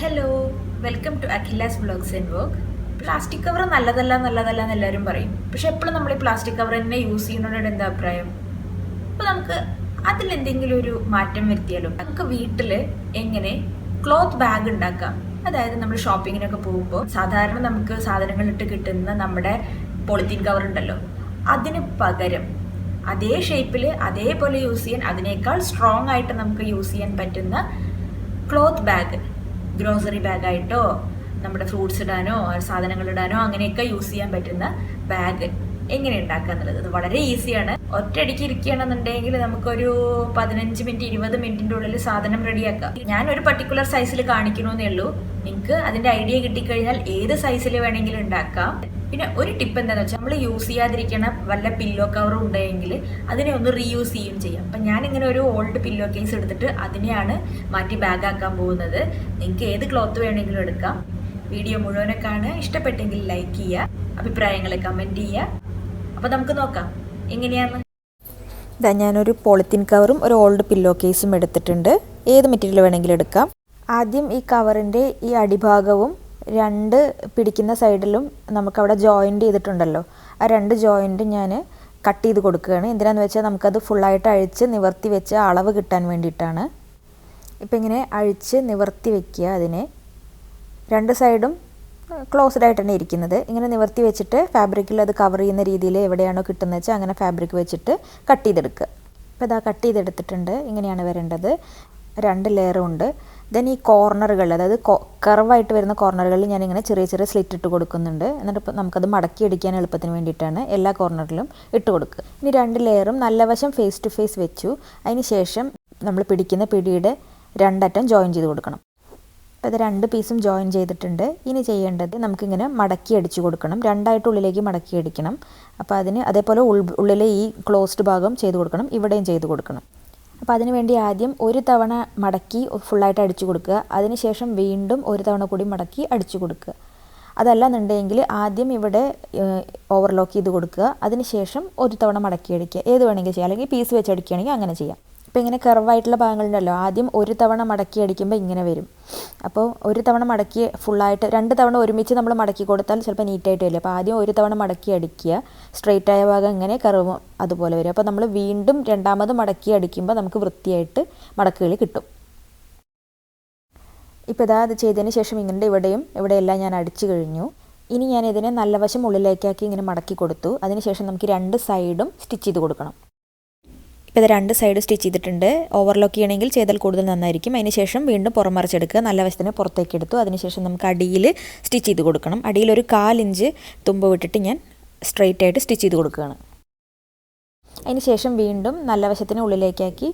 Hello, welcome to Akhila's vlogs and work. Plastic cover നല്ലതല്ല എന്ന് എല്ലാവരും പറയും. പക്ഷെ എപ്പോഴും നമ്മൾ ഈ പ്ലാസ്റ്റിക് കവർ തന്നെ യൂസ് ചെയ്യുന്നതിനോട് എന്താ അഭിപ്രായം? അപ്പോൾ നമുക്ക് അതിലെന്തെങ്കിലും ഒരു മാറ്റം വരുത്തിയാലോ? നമുക്ക് വീട്ടിൽ എങ്ങനെ ക്ലോത്ത് ബാഗ് ഉണ്ടാക്കാം? അതായത് നമ്മൾ ഷോപ്പിങ്ങിനൊക്കെ പോകുമ്പോൾ സാധാരണ നമുക്ക് സാധനങ്ങളിട്ട് കിട്ടുന്ന നമ്മുടെ പോളിത്തീൻ കവർ ഉണ്ടല്ലോ, അതിന് പകരം അതേ ഷേപ്പിൽ അതേപോലെ യൂസ് ചെയ്യാൻ, അതിനേക്കാൾ സ്ട്രോങ് ആയിട്ട് നമുക്ക് യൂസ് ചെയ്യാൻ പറ്റുന്ന ക്ലോത്ത് ബാഗ്, ഗ്രോസറി ബാഗായിട്ടോ നമ്മുടെ ഫ്രൂട്ട്സ് ഇടാനോ സാധനങ്ങൾ ഇടാനോ അങ്ങനെയൊക്കെ യൂസ് ചെയ്യാൻ പറ്റുന്ന ബാഗ് എങ്ങനെ ഉണ്ടാക്കുക എന്നുള്ളത് അത് വളരെ ഈസിയാണ്. ഒറ്റയടിക്ക് ഇരിക്കുകയാണെന്നുണ്ടെങ്കിൽ നമുക്കൊരു 15 മിനിറ്റ് 20 മിനിറ്റിൻ്റെ ഉള്ളിൽ സാധനം റെഡിയാക്കാം. ഞാൻ ഒരു പർട്ടിക്കുലർ സൈസിൽ കാണിക്കണമെന്നേ ഉള്ളൂ. നിങ്ങൾക്ക് അതിൻ്റെ ഐഡിയ കിട്ടിക്കഴിഞ്ഞാൽ ഏത് സൈസിൽ വേണമെങ്കിലും ഉണ്ടാക്കാം. പിന്നെ ഒരു ടിപ്പ് എന്താണെന്ന് വെച്ചാൽ, നമ്മൾ യൂസ് ചെയ്യാതിരിക്കണ വല്ല പില്ലോ കവറും ഉണ്ടെങ്കിൽ അതിനെ ഒന്ന് റീയൂസ് ചെയ്യുകയും ചെയ്യാം. അപ്പം ഞാനിങ്ങനെ ഒരു ഓൾഡ് പില്ലോ കേസ് എടുത്തിട്ട് അതിനെയാണ് മാറ്റി ബാഗാക്കാൻ പോകുന്നത്. നിങ്ങൾക്ക് ഏത് ക്ലോത്ത് വേണമെങ്കിലും എടുക്കാം. വീഡിയോ മുഴുവനെ കാണുക. ഇഷ്ടപ്പെട്ടെങ്കിൽ ലൈക്ക് ചെയ്യുക, അഭിപ്രായങ്ങൾ കമൻറ്റ് ചെയ്യുക. അപ്പോൾ നമുക്ക് നോക്കാം എങ്ങനെയാണ്. ഇതാ ഞാനൊരു പോളിത്തീൻ കവറും ഒരു ഓൾഡ് പില്ലോ കേസും എടുത്തിട്ടുണ്ട്. ഏത് മെറ്റീരിയൽ വേണമെങ്കിലും എടുക്കാം. ആദ്യം ഈ കവറിൻ്റെ ഈ അടിഭാഗവും രണ്ട് പിടിക്കുന്ന സൈഡിലും നമുക്കവിടെ ജോയിൻ്റ് ചെയ്തിട്ടുണ്ടല്ലോ, ആ രണ്ട് ജോയിൻ്റ് ഞാൻ കട്ട് ചെയ്ത് കൊടുക്കുകയാണ്. എന്തിനാന്ന് വെച്ചാൽ നമുക്കത് ഫുള്ളായിട്ട് അഴിച്ച് നിവർത്തി വെച്ച് അളവ് കിട്ടാൻ വേണ്ടിയിട്ടാണ്. ഇപ്പം ഇങ്ങനെ അഴിച്ച് നിവർത്തി വയ്ക്കുക. അതിനെ രണ്ട് സൈഡും ക്ലോസ്ഡ് ആയിട്ട് തന്നെ ഇരിക്കുന്നത് ഇങ്ങനെ നിവർത്തി വെച്ചിട്ട് ഫാബ്രിക്കിൽ അത് കവർ ചെയ്യുന്ന രീതിയിൽ എവിടെയാണോ കിട്ടുന്നത് വെച്ചാൽ അങ്ങനെ ഫാബ്രിക് വെച്ചിട്ട് കട്ട് ചെയ്തെടുക്കുക. അപ്പോൾ ഇതാ കട്ട് ചെയ്തെടുത്തിട്ടുണ്ട്. ഇങ്ങനെയാണ് വരേണ്ടത്. രണ്ട് ലെയറും ഉണ്ട്. ദെൻ ഈ കോർണറുകൾ, അതായത് കർവായിട്ട് വരുന്ന കോർണറുകളിൽ ഞാനിങ്ങനെ ചെറിയ ചെറിയ സ്ലിറ്റ് ഇട്ട് കൊടുക്കുന്നുണ്ട്. എന്നിട്ട് ഇപ്പോൾ നമുക്കത് മടക്കി അടിക്കാൻ എളുപ്പത്തിന് വേണ്ടിയിട്ടാണ് എല്ലാ കോർണറിലും ഇട്ട് കൊടുക്കുക. ഇനി രണ്ട് ലെയറും നല്ല വശം ഫേസ് ടു ഫേസ് വെച്ചു. അതിന് ശേഷം നമ്മൾ പിടിക്കുന്ന പിടിയുടെ രണ്ടറ്റം ജോയിൻ ചെയ്ത് കൊടുക്കണം. അപ്പോൾ ഇത് രണ്ട് പീസും ജോയിൻ ചെയ്തിട്ടുണ്ട്. ഇനി ചെയ്യേണ്ടത് നമുക്കിങ്ങനെ മടക്കി അടിച്ചു കൊടുക്കണം. രണ്ടായിട്ട് ഉള്ളിലേക്ക് മടക്കി അടിക്കണം. അപ്പോൾ അതിന് അതേപോലെ ഉള്ളിലെ ഈ ക്ലോസ്ഡ് ഭാഗം ചെയ്ത് കൊടുക്കണം, ഇവിടെയും ചെയ്ത് കൊടുക്കണം. അപ്പോൾ അതിന് വേണ്ടി ആദ്യം ഒരു തവണ മടക്കി ഫുള്ളായിട്ട് അടിച്ചു കൊടുക്കുക. അതിനുശേഷം വീണ്ടും ഒരു തവണ കൂടി മടക്കി അടിച്ചു കൊടുക്കുക. അതല്ലെന്നുണ്ടെങ്കിൽ ആദ്യം ഇവിടെ ഓവർലോക്ക് ചെയ്ത് കൊടുക്കുക. അതിനുശേഷം ഒരു തവണ മടക്കി അടിക്കുക. ഏത് വേണമെങ്കിൽ ചെയ്യാം, അല്ലെങ്കിൽ പീസ് വെച്ച് അടിക്കുകയാണെങ്കിൽ അങ്ങനെ ചെയ്യാം. ഇപ്പോൾ ഇങ്ങനെ കർവായിട്ടുള്ള ഭാഗങ്ങളുണ്ടല്ലോ, ആദ്യം ഒരു തവണ മടക്കി അടിക്കുമ്പോൾ ഇങ്ങനെ വരും. അപ്പോൾ ഒരു തവണ മടക്കി ഫുള്ളായിട്ട് രണ്ട് തവണ ഒരുമിച്ച് നമ്മൾ മടക്കി കൊടുത്താൽ ചിലപ്പോൾ നീറ്റായിട്ട് വരില്ല. അപ്പോൾ ആദ്യം ഒരു തവണ മടക്കി അടിക്കുക. സ്ട്രെയിറ്റ് ആയ ഭാഗം ഇങ്ങനെ കർവ് അതുപോലെ വരും. അപ്പോൾ നമ്മൾ വീണ്ടും രണ്ടാമത് മടക്കി അടിക്കുമ്പോൾ നമുക്ക് വൃത്തിയായിട്ട് മടക്കുകൾ കിട്ടും. ഇപ്പോൾ ഇതാ അത് ചെയ്തതിന് ശേഷം ഇങ്ങനെ ഇവിടെയെല്ലാം ഞാൻ അടിച്ചു കഴിഞ്ഞു. ഇനി ഞാൻ ഇതിനെ നല്ല വശം ഉള്ളിലേക്കാക്കി ഇങ്ങനെ മടക്കി കൊടുത്തു. അതിനുശേഷം നമുക്ക് രണ്ട് സൈഡും സ്റ്റിച്ച് ചെയ്ത് കൊടുക്കണം. ഇപ്പോൾ ഇത് രണ്ട് സൈഡ് സ്റ്റിച്ച് ചെയ്തിട്ടുണ്ട്. ഓവർലോക്ക് ചെയ്യണമെങ്കിൽ ചെയ്താൽ കൂടുതൽ നന്നായിരിക്കും. അതിന് ശേഷം വീണ്ടും പുറം മറിച്ചെടുക്കുക. നല്ല വശത്തിന് പുറത്തേക്ക് എടുത്തു. അതിനുശേഷം നമുക്ക് അടിയിൽ സ്റ്റിച്ച് ചെയ്ത് കൊടുക്കണം. അടിയിൽ ഒരു 1/4 ഇഞ്ച് തുമ്പ് വിട്ടിട്ട് ഞാൻ സ്ട്രെയിറ്റ് ആയിട്ട് സ്റ്റിച്ച് ചെയ്ത് കൊടുക്കുകയാണ്. അതിന് ശേഷം വീണ്ടും നല്ല വശത്തിന് ഉള്ളിലേക്കാക്കി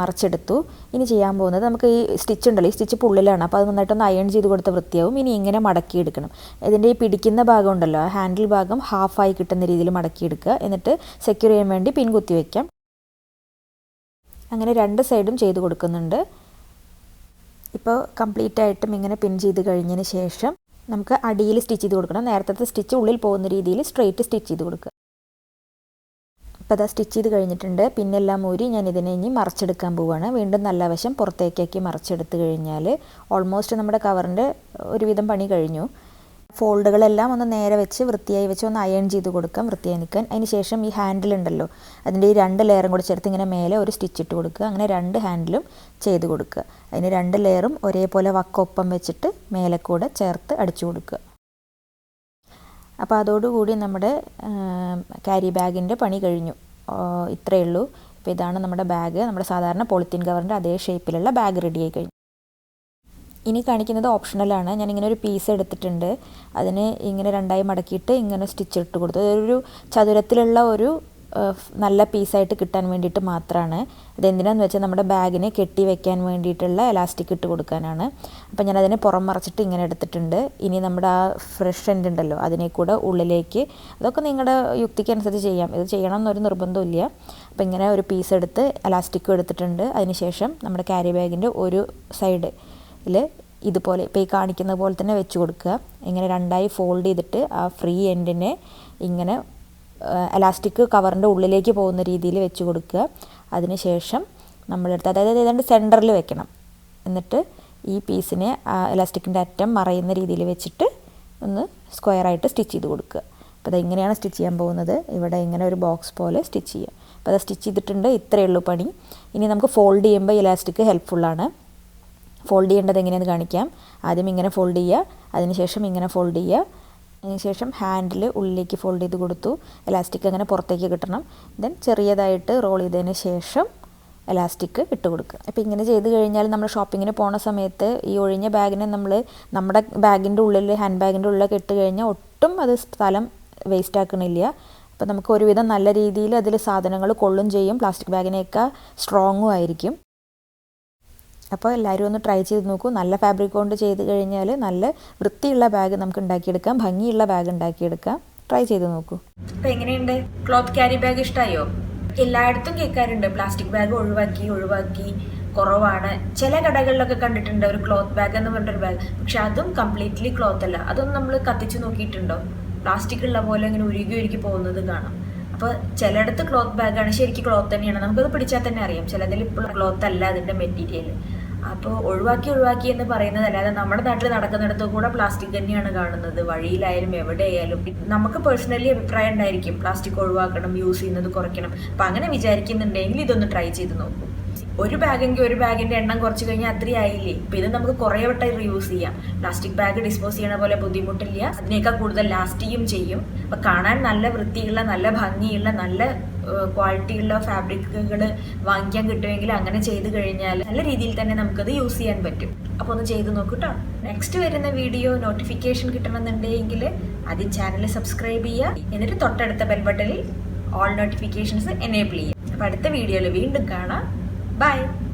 മറിച്ചെടുത്തു. ഇനി ചെയ്യാൻ പോകുന്നത്, നമുക്ക് ഈ സ്റ്റിച്ച് ഉണ്ടല്ലോ, ഈ സ്റ്റിച്ച് ഉള്ളിലാണ്. അപ്പോൾ അത് നന്നായിട്ടൊന്ന് അയൺ ചെയ്ത് കൊടുത്ത വൃത്തിയാവും. ഇനി ഇങ്ങനെ മടക്കിയെടുക്കണം. ഇതിൻ്റെ ഈ പിടിക്കുന്ന ഭാഗം ഉണ്ടല്ലോ, ആ ഹാൻഡിൽ ഭാഗം ഹാഫായി കിട്ടുന്ന രീതിയിൽ മടക്കിയെടുക്കുക. എന്നിട്ട് സെക്യൂർ ചെയ്യാൻ വേണ്ടി പിൻ കുത്തി വയ്ക്കാം. അങ്ങനെ രണ്ട് സൈഡും ചെയ്ത് കൊടുക്കുന്നുണ്ട്. ഇപ്പോൾ കംപ്ലീറ്റ് ആയിട്ടും ഇങ്ങനെ പിൻ ചെയ്ത് കഴിഞ്ഞതിന് ശേഷം നമുക്ക് അടിയിൽ സ്റ്റിച്ച് ചെയ്ത് കൊടുക്കണം. നേരത്തെ സ്റ്റിച്ച് ഉള്ളിൽ പോകുന്ന രീതിയിൽ സ്ട്രെയിറ്റ് സ്റ്റിച്ച് ചെയ്ത് കൊടുക്കുക. ഇപ്പോൾ അതാ സ്റ്റിച്ച് ചെയ്ത് കഴിഞ്ഞിട്ടുണ്ട്. പിന്നെല്ലാം ഊരി ഞാൻ ഇതിനെ ഇനി മറിച്ചെടുക്കാൻ പോവുകയാണ്. വീണ്ടും നല്ല വശം പുറത്തേക്കാക്കി മറിച്ചെടുത്ത് കഴിഞ്ഞാൽ ഓൾമോസ്റ്റ് നമ്മുടെ കവറിൻ്റെ ഒരുവിധം പണി കഴിഞ്ഞു. ഫോൾഡുകളെല്ലാം ഒന്ന് നേരെ വെച്ച് വൃത്തിയായി വെച്ച് ഒന്ന് അയൺ ചെയ്ത് കൊടുക്കാം, വൃത്തിയായി നിൽക്കാൻ. അതിന് ശേഷം ഈ ഹാൻഡിലുണ്ടല്ലോ, അതിൻ്റെ ഈ രണ്ട് ലെയറും കൂടി ചേർത്ത് ഇങ്ങനെ മേലെ ഒരു സ്റ്റിച്ച് ഇട്ട് കൊടുക്കുക. അങ്ങനെ രണ്ട് ഹാൻഡിലും ചെയ്ത് കൊടുക്കുക. അതിന് രണ്ട് ലെയറും ഒരേപോലെ വക്കൊപ്പം വെച്ചിട്ട് മേലെ കൂടെ ചേർത്ത് അടിച്ചു കൊടുക്കുക. അപ്പോൾ അതോടുകൂടി നമ്മുടെ ക്യാരി ബാഗിൻ്റെ പണി കഴിഞ്ഞു. ഇത്രയേ ഉള്ളൂ. അപ്പോൾ ഇതാണ് നമ്മുടെ ബാഗ്. നമ്മുടെ സാധാരണ പോളിത്തീൻ കവറിൻ്റെ അതേ ഷേപ്പിലുള്ള ബാഗ് റെഡിയായി കഴിഞ്ഞു. ഇനി കാണിക്കുന്നത് ഓപ്ഷണലാണ്. ഞാനിങ്ങനെ ഒരു പീസ് എടുത്തിട്ടുണ്ട്. അതിന് ഇങ്ങനെ രണ്ടായി മടക്കിയിട്ട് ഇങ്ങനെ സ്റ്റിച്ച് ഇട്ട് കൊടുത്തു. അതൊരു ചതുരത്തിലുള്ള ഒരു നല്ല പീസായിട്ട് കിട്ടാൻ വേണ്ടിയിട്ട് മാത്രമാണ്. ഇതെന്തിനാന്ന് വെച്ചാൽ നമ്മുടെ ബാഗിനെ കെട്ടി വെക്കാൻ വേണ്ടിയിട്ടുള്ള എലാസ്റ്റിക് ഇട്ട് കൊടുക്കാനാണ്. അപ്പോൾ ഞാനതിനെ പുറം മറച്ചിട്ട് ഇങ്ങനെ എടുത്തിട്ടുണ്ട്. ഇനി നമ്മുടെ ആ ഫ്രഷ് എൻഡ് ഉണ്ടല്ലോ, അതിനെ കൂടെ ഉള്ളിലേക്ക്, അതൊക്കെ നിങ്ങളുടെ യുക്തിക്ക് അനുസരിച്ച് ചെയ്യാം. ഇത് ചെയ്യണം എന്നൊരു നിർബന്ധമില്ല. അപ്പോൾ ഇങ്ങനെ ഒരു പീസ് എടുത്ത് എലാസ്റ്റിക്കും എടുത്തിട്ടുണ്ട്. അതിനുശേഷം നമ്മുടെ ക്യാരി ബാഗിൻ്റെ ഒരു സൈഡ് ഇതുപോലെ ഇപ്പോൾ ഈ കാണിക്കുന്ന പോലെ തന്നെ വെച്ച് കൊടുക്കുക. ഇങ്ങനെ രണ്ടായി ഫോൾഡ് ചെയ്തിട്ട് ആ ഫ്രീ എൻഡിനെ ഇങ്ങനെ എലാസ്റ്റിക് കവറിൻ്റെ ഉള്ളിലേക്ക് പോകുന്ന രീതിയിൽ വെച്ച് കൊടുക്കുക. അതിന് ശേഷം നമ്മളെടുത്ത്, അതായത് ഏതാണ്ട് സെൻറ്ററിൽ വെക്കണം. എന്നിട്ട് ഈ പീസിനെ ഇലാസ്റ്റിക്കിൻ്റെ അറ്റം മറയുന്ന രീതിയിൽ വെച്ചിട്ട് ഒന്ന് സ്ക്വയറായിട്ട് സ്റ്റിച്ച് ചെയ്ത് കൊടുക്കുക. അപ്പോൾ അത് എങ്ങനെയാണ് സ്റ്റിച്ച് ചെയ്യാൻ പോകുന്നത്, ഇവിടെ ഇങ്ങനെ ഒരു ബോക്സ് പോലെ സ്റ്റിച്ച് ചെയ്യുക. അപ്പോൾ അത് സ്റ്റിച്ച് ചെയ്തിട്ടുണ്ട്, ഇത്രയേ ഉള്ളൂ പണി. ഇനി നമുക്ക് ഫോൾഡ് ചെയ്യുമ്പോൾ ഇലാസ്റ്റിക് ഹെൽപ്ഫുള്ളാണ്. ഫോൾഡ് ചെയ്യേണ്ടത് എങ്ങനെയാണെന്ന് കാണിക്കാം. ആദ്യം ഇങ്ങനെ ഫോൾഡ് ചെയ്യുക, അതിനുശേഷം ഇങ്ങനെ ഫോൾഡ് ചെയ്യുക, അതിനുശേഷം ഹാൻഡിൽ ഉള്ളിലേക്ക് ഫോൾഡ് ചെയ്ത് കൊടുത്തു. ഇലാസ്റ്റിക് അങ്ങനെ പുറത്തേക്ക് കിട്ടണം. ദെൻ ചെറിയതായിട്ട് റോൾ ചെയ്തതിന് ശേഷം ഇലാസ്റ്റിക് ഇട്ട് കൊടുക്കുക. അപ്പോൾ ഇങ്ങനെ ചെയ്ത് കഴിഞ്ഞാൽ നമ്മൾ ഷോപ്പിങ്ങിന് പോണ സമയത്ത് ഈ ഒഴിഞ്ഞ ബാഗിനെ നമ്മുടെ ബാഗിൻ്റെ ഉള്ളിൽ, ഹാൻഡ് ബാഗിൻ്റെ ഉള്ളിലൊക്കെ ഇട്ട് കഴിഞ്ഞാൽ ഒട്ടും അത് സ്ഥലം വേസ്റ്റ് ആക്കണില്ല. അപ്പോൾ നമുക്ക് ഒരുവിധം നല്ല രീതിയിൽ അതിൽ സാധനങ്ങൾ കൊള്ളും ചെയ്യും. പ്ലാസ്റ്റിക് ബാഗിനേക്കാൾ സ്ട്രോങ്ങും ആയിരിക്കും. അപ്പോൾ എല്ലാവരും ഒന്ന് ട്രൈ ചെയ്ത് നോക്കൂ. നല്ല ഫാബ്രിക് കൊണ്ട് ചെയ്ത് കഴിഞ്ഞാൽ നല്ല വൃത്തിയുള്ള ബാഗ് നമുക്ക് ഉണ്ടാക്കിയെടുക്കാം, ഭംഗിയുള്ള ബാഗ് ഉണ്ടാക്കിയെടുക്കാം. ട്രൈ ചെയ്ത് നോക്കൂ. അപ്പോൾ എങ്ങനെയുണ്ട്? ക്ലോത്ത് ക്യാരി ബാഗ് ഇഷ്ടമായോ? എല്ലായിടത്തും കേൾക്കാറുണ്ട് പ്ലാസ്റ്റിക് ബാഗ് ഒഴിവാക്കി കുറവാണ്. ചില കടകളിലൊക്കെ കണ്ടിട്ടുണ്ട് ഒരു ക്ലോത്ത് ബാഗ് എന്ന് പറഞ്ഞിട്ടൊരു ബാഗ്. പക്ഷെ അതും കംപ്ലീറ്റ്ലി ക്ലോത്ത് അല്ല. അതൊന്നും നമ്മൾ കത്തിച്ച് നോക്കിയിട്ടുണ്ടോ? പ്ലാസ്റ്റിക് ഉള്ള പോലെ ഇങ്ങനെ ഉരുകി പോകുന്നത് കാണാം. അപ്പോൾ ചിലയിടത്ത് ക്ലോത്ത് ബാഗാണ്, ശരിക്കും ക്ലോത്ത് തന്നെയാണ്. നമുക്കത് പിടിച്ചാൽ തന്നെ അറിയാം. ചിലതിൽ ഇപ്പോൾ ക്ലോത്ത് അല്ല അതിൻ്റെ മെറ്റീരിയൽ. അപ്പോൾ ഒഴിവാക്കി എന്ന് പറയുന്നത് അല്ലാതെ നമ്മുടെ നാട്ടിൽ നടക്കുന്നിടത്ത് കൂടെ പ്ലാസ്റ്റിക് തന്നെയാണ് കാണുന്നത്. വഴിയിലായാലും എവിടെയായാലും നമുക്ക് പേഴ്സണലി അഭിപ്രായം ഉണ്ടായിരിക്കും പ്ലാസ്റ്റിക് ഒഴിവാക്കണം, യൂസ് ചെയ്യുന്നത് കുറയ്ക്കണം. അപ്പം അങ്ങനെ വിചാരിക്കുന്നുണ്ടെങ്കിൽ ഇതൊന്ന് ട്രൈ ചെയ്ത് നോക്കൂ. ഒരു ബാഗെങ്കിൽ ഒരു ബാഗിൻ്റെ എണ്ണം കുറച്ച് കഴിഞ്ഞാൽ അത്രയും ആയില്ലേ. ഇപ്പം ഇത് നമുക്ക് കുറേ വട്ടം റീയൂസ് ചെയ്യാം. പ്ലാസ്റ്റിക് ബാഗ് ഡിസ്പോസ് ചെയ്യണ പോലെ ബുദ്ധിമുട്ടില്ല, അതിനേക്കാൾ കൂടുതൽ ലാസ്റ്റ് ചെയ്യും. അപ്പം കാണാൻ നല്ല വൃത്തിയുള്ള, നല്ല ഭംഗിയുള്ള, നല്ല ക്വാളിറ്റിയുള്ള ഫാബ്രിക്കുകൾ വാങ്ങിക്കാൻ കിട്ടുമെങ്കിൽ അങ്ങനെ ചെയ്ത് കഴിഞ്ഞാൽ നല്ല രീതിയിൽ തന്നെ നമുക്കത് യൂസ് ചെയ്യാൻ പറ്റും. അപ്പോൾ ഒന്ന് ചെയ്ത് നോക്കൂ കേട്ടോ. നെക്സ്റ്റ് വരുന്ന വീഡിയോ നോട്ടിഫിക്കേഷൻ കിട്ടണമെന്നുണ്ടെങ്കിൽ ആദ്യം ചാനൽ സബ്സ്ക്രൈബ് ചെയ്യുക, എന്നിട്ട് തൊട്ടടുത്ത ബെൽ ബട്ടണിൽ ഓൾ നോട്ടിഫിക്കേഷൻസ് എനേബിൾ ചെയ്യുക. അപ്പോൾ അടുത്ത വീഡിയോയിൽ വീണ്ടും കാണാം. Bye.